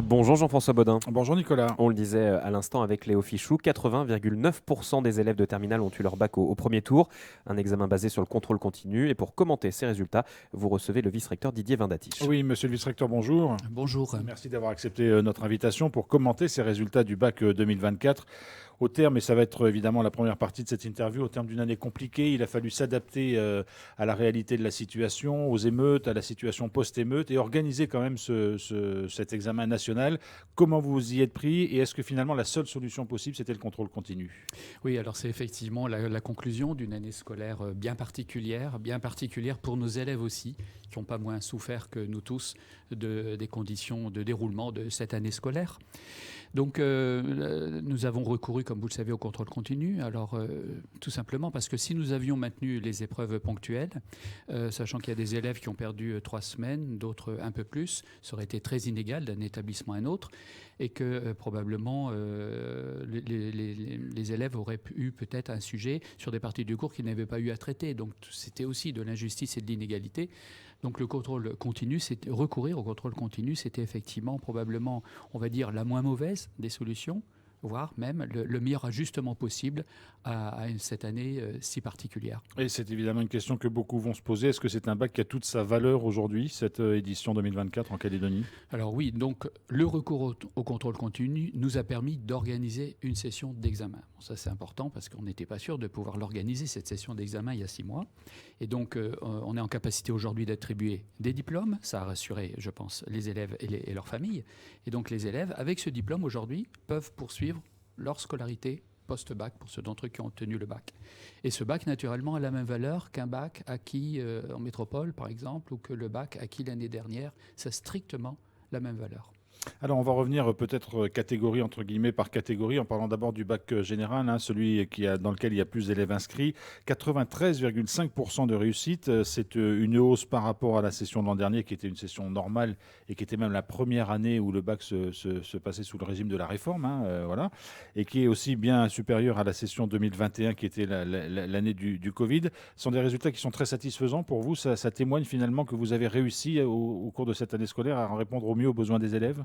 Bonjour Jean-François Bodin. Bonjour Nicolas. On le disait à l'instant avec Léo Fichou, 80,9% des élèves de terminale ont eu leur bac au premier tour. Un examen basé sur le contrôle continu. Et pour commenter ces résultats, vous recevez le vice-recteur Didier Vindatich. Oui, monsieur le vice-recteur, bonjour. Bonjour. Merci d'avoir accepté notre invitation pour commenter ces résultats du bac 2024. Au terme, et ça va être évidemment la première partie de cette interview, au terme d'une année compliquée, il a fallu s'adapter à la réalité de la situation, aux émeutes, à la situation post-émeute et organiser quand même cet examen national. Comment vous vous y êtes pris et est-ce que finalement la seule solution possible, c'était le contrôle continu? Oui, alors c'est effectivement la conclusion d'une année scolaire bien particulière pour nos élèves aussi, qui n'ont pas moins souffert que nous tous des conditions de déroulement de cette année scolaire. Donc nous avons recouru, comme vous le savez, au contrôle continu. Alors tout simplement parce que si nous avions maintenu les épreuves ponctuelles, sachant qu'il y a des élèves qui ont perdu 3 semaines, d'autres un peu plus, ça aurait été très inégal d'un établissement à un autre, et que probablement les élèves auraient eu peut-être un sujet sur des parties du cours qu'ils n'avaient pas eu à traiter. Donc c'était aussi de l'injustice et de l'inégalité. Donc le contrôle continu, recourir au contrôle continu, c'était effectivement probablement, on va dire, la moins mauvaise des solutions, voire même le meilleur ajustement possible à cette année si particulière. Et c'est évidemment une question que beaucoup vont se poser. Est-ce que c'est un bac qui a toute sa valeur aujourd'hui, cette édition 2024 en Calédonie? Alors oui, donc le recours au contrôle continu nous a permis d'organiser une session d'examen. Bon, ça c'est important parce qu'on n'était pas sûr de pouvoir l'organiser, cette session d'examen, il y a 6 mois. Et donc on est en capacité aujourd'hui d'attribuer des diplômes. Ça a rassuré, je pense, les élèves et leurs familles. Et donc les élèves, avec ce diplôme aujourd'hui, peuvent poursuivre leur scolarité post-bac pour ceux d'entre eux qui ont obtenu le bac. Et ce bac, naturellement, a la même valeur qu'un bac acquis en métropole, par exemple, ou que le bac acquis l'année dernière. Ça a strictement la même valeur. Alors, on va revenir peut-être catégorie, entre guillemets, par catégorie, en parlant d'abord du bac général, hein, celui dans lequel il y a plus d'élèves inscrits. 93,5% de réussite, c'est une hausse par rapport à la session de l'an dernier, qui était une session normale et qui était même la première année où le bac se passait sous le régime de la réforme, hein, voilà, et qui est aussi bien supérieure à la session 2021, qui était l'année du Covid. Ce sont des résultats qui sont très satisfaisants pour vous. Ça témoigne finalement que vous avez réussi au cours de cette année scolaire à répondre au mieux aux besoins des élèves?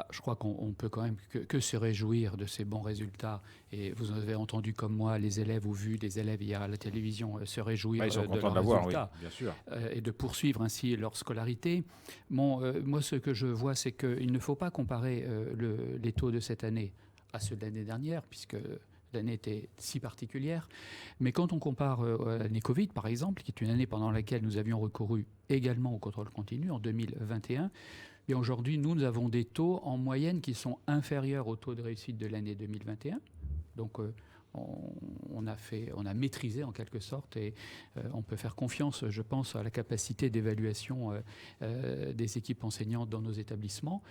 Je crois qu'on peut quand même que se réjouir de ces bons résultats. Et vous avez entendu comme moi les élèves ou vu des élèves hier à la télévision se réjouir Ils sont de contents de leurs l'avoir, oui, résultats bien sûr. et de poursuivre ainsi leur scolarité. Moi, ce que je vois, c'est qu'il ne faut pas comparer les taux de cette année à ceux de l'année dernière, puisque l'année était si particulière. Mais quand on compare à l'année Covid, par exemple, qui est une année pendant laquelle nous avions recouru également au contrôle continu en 2021, et aujourd'hui, nous avons des taux en moyenne qui sont inférieurs au taux de réussite de l'année 2021. Donc, on a maîtrisé en quelque sorte et on peut faire confiance, je pense, à la capacité d'évaluation des équipes enseignantes dans nos établissements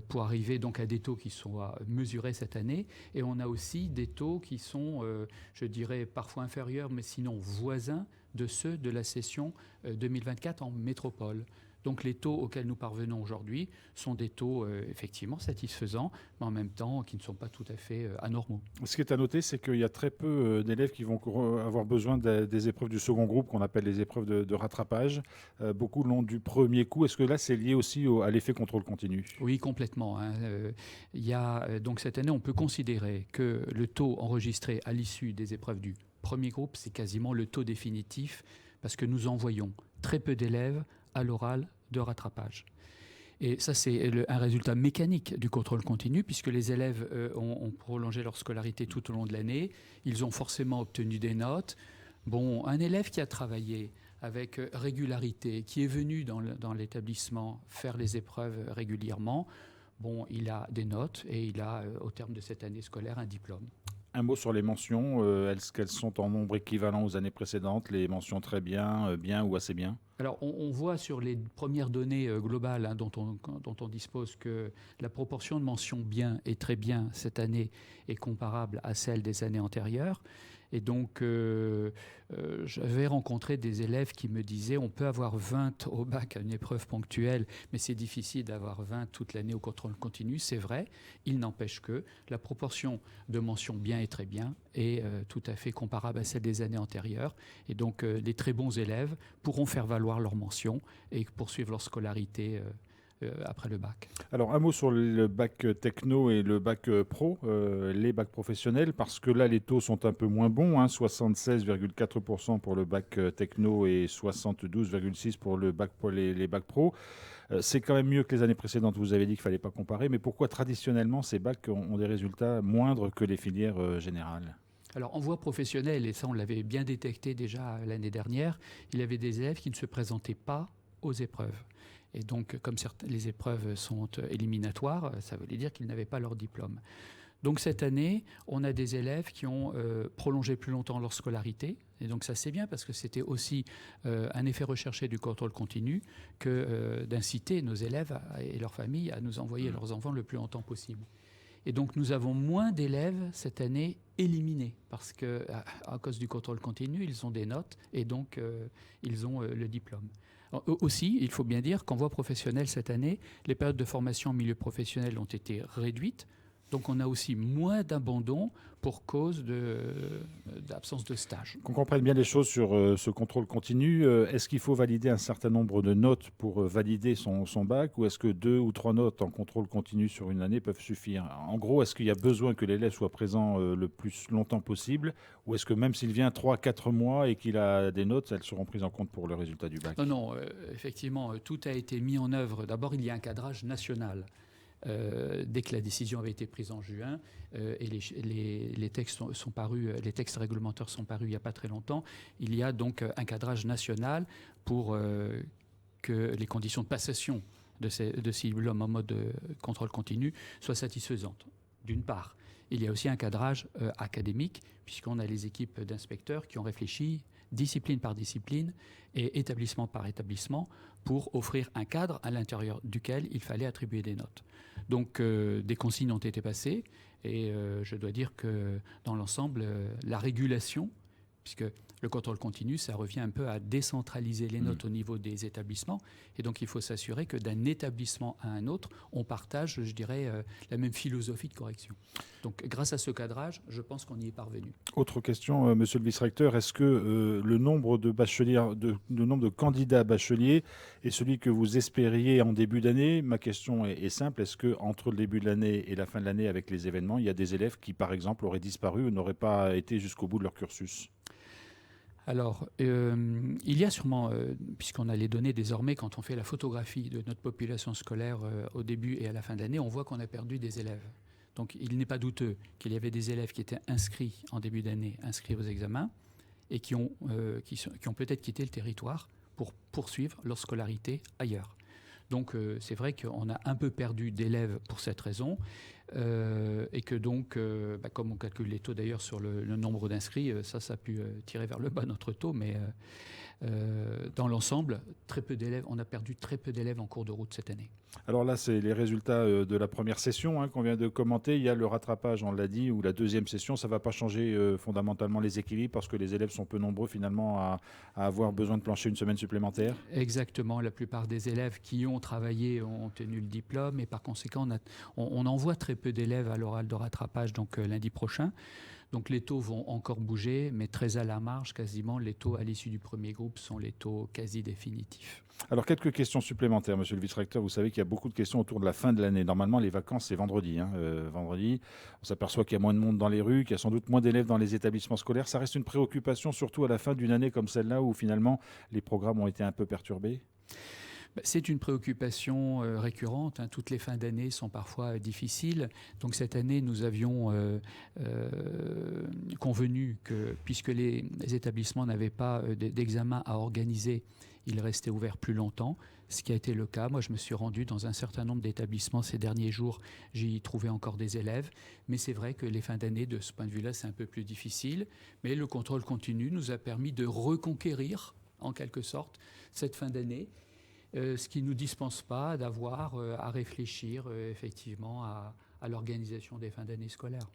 pour arriver donc à des taux qui soient mesurés cette année. Et on a aussi des taux qui sont, je dirais, parfois inférieurs, mais sinon voisins de ceux de la session 2024 en métropole. Donc les taux auxquels nous parvenons aujourd'hui sont des taux effectivement satisfaisants, mais en même temps qui ne sont pas tout à fait anormaux. Ce qui est à noter, c'est qu'il y a très peu d'élèves qui vont avoir besoin des épreuves du second groupe, qu'on appelle les épreuves de rattrapage. Beaucoup l'ont du premier coup. Est-ce que là, c'est lié aussi à l'effet contrôle continu? Oui, complètement. Donc cette année, on peut considérer que le taux enregistré à l'issue des épreuves du premier groupe, c'est quasiment le taux définitif, parce que nous envoyons très peu d'élèves à l'oral de rattrapage. Et ça, c'est un résultat mécanique du contrôle continu, puisque les élèves ont prolongé leur scolarité tout au long de l'année. Ils ont forcément obtenu des notes. Bon, un élève qui a travaillé avec régularité, qui est venu dans l'établissement faire les épreuves régulièrement, bon, il a des notes et il a, au terme de cette année scolaire, un diplôme. Un mot sur les mentions. Est-ce qu'elles sont en nombre équivalent aux années précédentes? Les mentions très bien, bien ou assez bien? Alors, on voit sur les premières données globales dont on dispose que la proportion de mentions bien et très bien cette année est comparable à celle des années antérieures. Et donc, j'avais rencontré des élèves qui me disaient on peut avoir 20 au bac à une épreuve ponctuelle, mais c'est difficile d'avoir 20 toute l'année au contrôle continu. C'est vrai, il n'empêche que la proportion de mentions bien et très bien est tout à fait comparable à celle des années antérieures. Et donc, les très bons élèves pourront faire valoir leurs mentions et poursuivre leur scolarité après le bac. Alors, un mot sur le bac techno et le bac pro, les bacs professionnels, parce que là, les taux sont un peu moins bons, 76,4% pour le bac techno et 72,6% pour les bacs pro. C'est quand même mieux que les années précédentes. Vous avez dit qu'il ne fallait pas comparer, mais pourquoi traditionnellement ces bacs ont des résultats moindres que les filières générales ? Alors, en voie professionnelle, et ça on l'avait bien détecté déjà l'année dernière, il y avait des élèves qui ne se présentaient pas aux épreuves. Et donc, comme les épreuves sont éliminatoires, ça voulait dire qu'ils n'avaient pas leur diplôme. Donc cette année, on a des élèves qui ont prolongé plus longtemps leur scolarité. Et donc ça c'est bien parce que c'était aussi un effet recherché du contrôle continu que d'inciter nos élèves et leurs familles à nous envoyer leurs enfants le plus longtemps possible. Et donc nous avons moins d'élèves cette année éliminés parce qu'à cause du contrôle continu, ils ont des notes et donc ils ont le diplôme. Alors, aussi, il faut bien dire qu'en voie professionnelle cette année, les périodes de formation en milieu professionnel ont été réduites. Donc on a aussi moins d'abandon pour cause d'absence de stage. Qu'on comprenne bien les choses sur ce contrôle continu, est-ce qu'il faut valider un certain nombre de notes pour valider son bac, ou est-ce que 2 ou 3 notes en contrôle continu sur une année peuvent suffire ? En gros, est-ce qu'il y a besoin que l'élève soit présent le plus longtemps possible, ou est-ce que même s'il vient 3-4 mois et qu'il a des notes, elles seront prises en compte pour le résultat du bac ? Non, effectivement, tout a été mis en œuvre. D'abord, il y a un cadrage national. Dès que la décision avait été prise en juin et les textes sont parus, les textes réglementaires sont parus il n'y a pas très longtemps, il y a donc un cadrage national pour que les conditions de passation de ces diplômes en mode contrôle continu soient satisfaisantes. D'une part, il y a aussi un cadrage académique, puisqu'on a les équipes d'inspecteurs qui ont réfléchi discipline par discipline et établissement par établissement pour offrir un cadre à l'intérieur duquel il fallait attribuer des notes. Donc des consignes ont été passées et je dois dire que dans l'ensemble, la régulation, puisque le contrôle continu, ça revient un peu à décentraliser les notes au niveau des établissements. Et donc, il faut s'assurer que d'un établissement à un autre, on partage, je dirais, la même philosophie de correction. Donc, grâce à ce cadrage, je pense qu'on y est parvenu. Autre question, monsieur le vice-recteur, est-ce que le nombre de bacheliers, le nombre de candidats bacheliers est celui que vous espériez en début d'année ? Ma question est simple. Est-ce qu'entre le début de l'année et la fin de l'année, avec les événements, il y a des élèves qui, par exemple, auraient disparu ou n'auraient pas été jusqu'au bout de leur cursus ? Alors, il y a sûrement, puisqu'on a les données désormais, quand on fait la photographie de notre population scolaire au début et à la fin de l'année, on voit qu'on a perdu des élèves. Donc, il n'est pas douteux qu'il y avait des élèves qui étaient inscrits en début d'année, inscrits aux examens, et qui ont peut-être quitté le territoire pour poursuivre leur scolarité ailleurs. Donc, c'est vrai qu'on a un peu perdu d'élèves pour cette raison. Et que donc, comme on calcule les taux d'ailleurs sur le nombre d'inscrits, ça a pu tirer vers le bas notre taux, mais dans l'ensemble, très peu d'élèves, on a perdu très peu d'élèves en cours de route cette année. Alors là, c'est les résultats de la première session qu'on vient de commenter. Il y a le rattrapage, on l'a dit, ou la deuxième session. Ça ne va pas changer fondamentalement les équilibres parce que les élèves sont peu nombreux finalement à avoir besoin de plancher une semaine supplémentaire. Exactement. La plupart des élèves qui ont travaillé ont tenu le diplôme et par conséquent, on envoie très peu d'élèves à l'oral de rattrapage donc lundi prochain. Donc les taux vont encore bouger, mais très à la marge, quasiment. Les taux à l'issue du premier groupe sont les taux quasi définitifs. Alors, quelques questions supplémentaires, monsieur le vice-recteur. Vous savez qu'il y a beaucoup de questions autour de la fin de l'année. Normalement, les vacances, c'est vendredi. Vendredi, on s'aperçoit qu'il y a moins de monde dans les rues, qu'il y a sans doute moins d'élèves dans les établissements scolaires. Ça reste une préoccupation, surtout à la fin d'une année comme celle-là, où finalement, les programmes ont été un peu perturbés. C'est une préoccupation récurrente. Toutes les fins d'année sont parfois difficiles. Donc cette année, nous avions convenu que, puisque les établissements n'avaient pas d'examen à organiser, ils restaient ouverts plus longtemps, ce qui a été le cas. Moi, je me suis rendu dans un certain nombre d'établissements ces derniers jours. J'y trouvais encore des élèves. Mais c'est vrai que les fins d'année, de ce point de vue-là, c'est un peu plus difficile. Mais le contrôle continu nous a permis de reconquérir, en quelque sorte, cette fin d'année. Ce qui ne nous dispense pas d'avoir à réfléchir effectivement à l'organisation des fins d'année scolaires.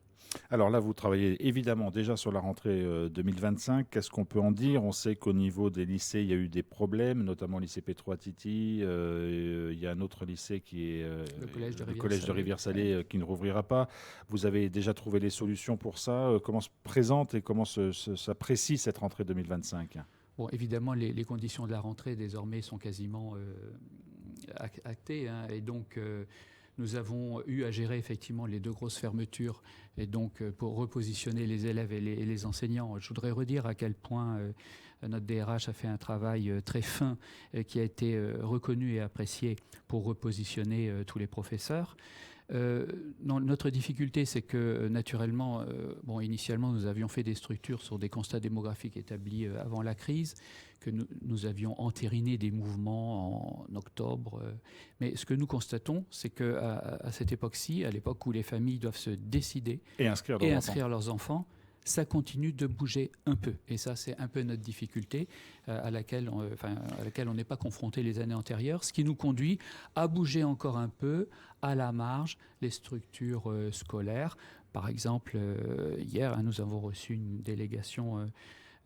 Alors là, vous travaillez évidemment déjà sur la rentrée 2025. Qu'est-ce qu'on peut en dire ? On sait qu'au niveau des lycées, il y a eu des problèmes, notamment le lycée Petro à Titi. Il y a un autre lycée qui est le collège de Rivière-Salée qui ne rouvrira pas. Vous avez déjà trouvé les solutions pour ça. Comment se présente et comment s'apprécie cette rentrée 2025 ? Bon, évidemment, les conditions de la rentrée désormais sont quasiment acté, hein, et donc nous avons eu à gérer effectivement les 2 grosses fermetures, et donc pour repositionner les élèves et les enseignants. Je voudrais redire à quel point notre DRH a fait un travail très fin qui a été reconnu et apprécié pour repositionner tous les professeurs. Notre difficulté, c'est que naturellement, initialement, nous avions fait des structures sur des constats démographiques établis avant la crise, que nous avions entériné des mouvements en octobre. Mais ce que nous constatons, c'est qu'à cette époque-ci, à l'époque où les familles doivent se décider et inscrire leurs enfants, ça continue de bouger un peu. Et ça, c'est un peu notre difficulté à laquelle on n'est pas confronté les années antérieures, ce qui nous conduit à bouger encore un peu à la marge les structures scolaires. Par exemple, hier, nous avons reçu une délégation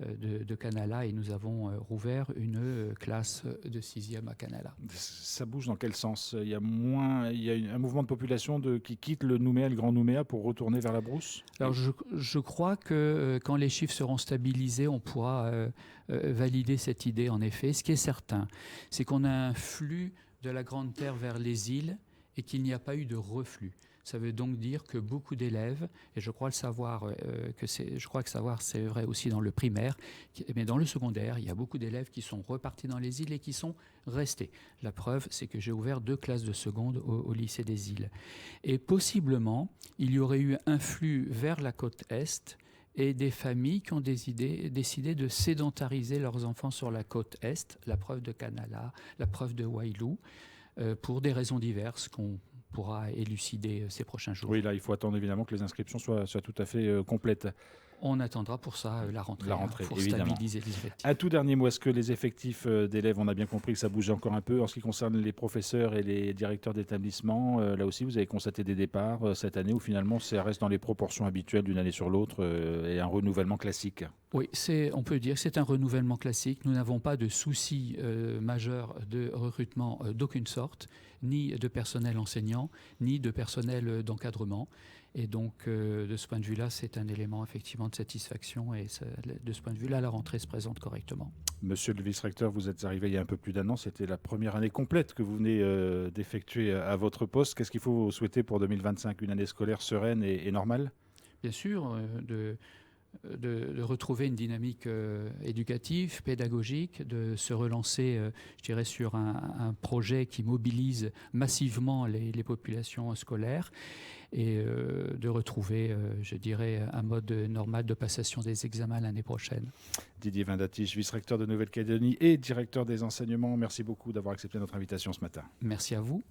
de Canala et nous avons rouvert une classe de 6e à Canala. Ça bouge dans quel sens ? Il y a un mouvement de population qui quitte le Nouméa, le Grand Nouméa, pour retourner vers la brousse ? Alors je crois que quand les chiffres seront stabilisés, on pourra valider cette idée en effet. Ce qui est certain, c'est qu'on a un flux de la Grande Terre vers les îles et qu'il n'y a pas eu de reflux. Ça veut donc dire que beaucoup d'élèves, et je crois que c'est vrai aussi dans le primaire, mais dans le secondaire, il y a beaucoup d'élèves qui sont repartis dans les îles et qui sont restés. La preuve, c'est que j'ai ouvert 2 classes de seconde au lycée des îles. Et possiblement, il y aurait eu un flux vers la côte Est et des familles qui ont décidé de sédentariser leurs enfants sur la côte Est, la preuve de Canala, la preuve de Wailou, pour des raisons diverses qu'on pourra élucider ces prochains jours. Oui, là, il faut attendre évidemment que les inscriptions soient tout à fait complètes. On attendra pour ça la rentrée pour évidemment. Stabiliser les effectifs. Un tout dernier mot, est-ce que les effectifs d'élèves, on a bien compris que ça bougeait encore un peu en ce qui concerne les professeurs et les directeurs d'établissement, là aussi vous avez constaté des départs cette année où finalement ça reste dans les proportions habituelles d'une année sur l'autre et un renouvellement classique ? Oui, on peut dire que c'est un renouvellement classique. Nous n'avons pas de soucis majeurs de recrutement d'aucune sorte, ni de personnel enseignant, ni de personnel d'encadrement. Et donc, de ce point de vue-là, c'est un élément effectivement de satisfaction. Et de ce point de vue-là, la rentrée se présente correctement. Monsieur le vice-recteur, vous êtes arrivé il y a un peu plus d'1 an. C'était la première année complète que vous venez d'effectuer à votre poste. Qu'est-ce qu'il faut souhaiter pour 2025 ? Une année scolaire sereine et normale ? Bien sûr, de retrouver une dynamique éducative, pédagogique, de se relancer, je dirais, sur un projet qui mobilise massivement les populations scolaires et de retrouver, je dirais, un mode normal de passation des examens l'année prochaine. Didier Vindatich, vice-recteur de Nouvelle-Calédonie et directeur des enseignements, merci beaucoup d'avoir accepté notre invitation ce matin. Merci à vous.